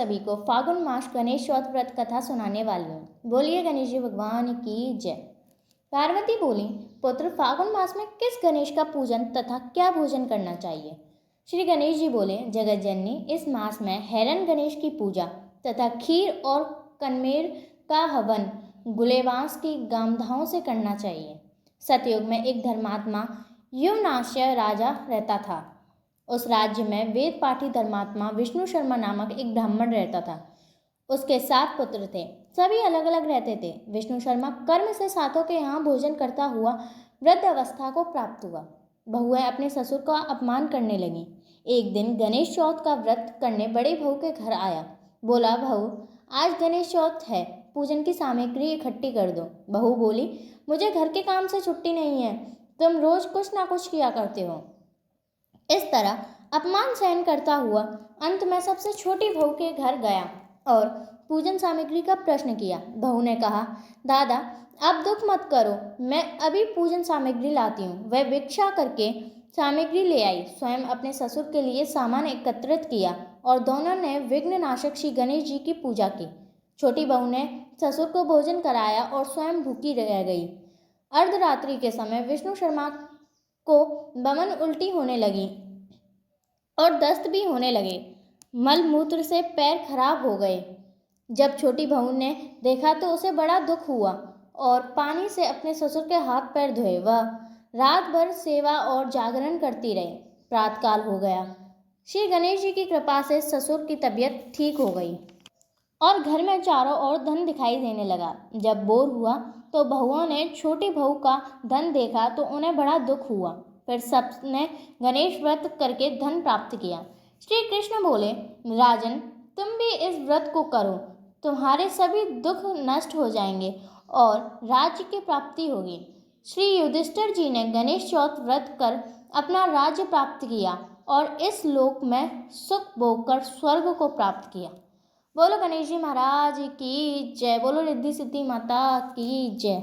सभी को फागुन मास गणेश चौथ व्रत कथा सुनाने वाली हूँ। बोलिए गणेश जी भगवान की जय। पार्वती बोली, पुत्र, फागुन मास में किस गणेश का पूजन तथा क्या भोजन करना चाहिए? श्री गणेश जी बोले, जगत जननी, इस मास में हैरन गणेश की पूजा तथा खीर और कनमेर का हवन गुलेबांस की गामधाओं से करना चाहिए। सतयुग में एक धर्मात्मा युवनाश्य राजा रहता था। उस राज्य में वेद पाठी धर्मात्मा विष्णु शर्मा नामक एक ब्राह्मण रहता था। उसके 7 पुत्र थे, सभी अलग अलग रहते थे। विष्णु शर्मा कर्म से सातों के यहाँ भोजन करता हुआ वृद्ध अवस्था को प्राप्त हुआ। बहुएं अपने ससुर का अपमान करने लगीं। एक दिन गणेश चौथ का व्रत करने बड़े बहू के घर आया। बोला, बहू, आज गणेश चौथ है, पूजन की सामग्री इकट्ठी कर दो। बहू बोली, मुझे घर के काम से छुट्टी नहीं है, तुम रोज कुछ ना कुछ किया करते हो। इस तरह अपमान सहन करता हुआ अंत में सबसे छोटी बहू के घर गया और पूजन सामग्री का प्रश्न किया। बहू ने कहा, दादा, आप दुख मत करो, मैं अभी पूजन सामग्री लाती हूँ। वह भिक्षा करके सामग्री ले आई, स्वयं अपने ससुर के लिए सामान एकत्रित किया और दोनों ने विघ्ननाशक श्री गणेश जी की पूजा की। छोटी बहू ने ससुर को भोजन कराया और स्वयं भूखी रह गई। अर्धरात्रि के समय विष्णु शर्मा को बमन उल्टी होने लगी और दस्त भी होने लगे। मल मूत्र से पैर खराब हो गए। जब छोटी बहू ने देखा तो उसे बड़ा दुख हुआ और पानी से अपने ससुर के हाथ पैर धोए। वह रात भर सेवा और जागरण करती रही। प्रातःकाल हो गया। श्री गणेश जी की कृपा से ससुर की तबीयत ठीक हो गई और घर में चारों ओर धन दिखाई देने लगा। जब भोर हुआ तो बहुओं ने छोटी बहू का धन देखा तो उन्हें बड़ा दुख हुआ। फिर सबने गणेश व्रत करके धन प्राप्त किया। श्री कृष्ण बोले, राजन, तुम भी इस व्रत को करो, तुम्हारे सभी दुख नष्ट हो जाएंगे और राज्य की प्राप्ति होगी। श्री युधिष्ठिर जी ने गणेश चौथ व्रत कर अपना राज्य प्राप्त किया और इस लोक में सुख भोग कर स्वर्ग को प्राप्त किया। बोलो गणेश जी महाराज की जय। बोलो रिद्धि सिद्धि माता की जय।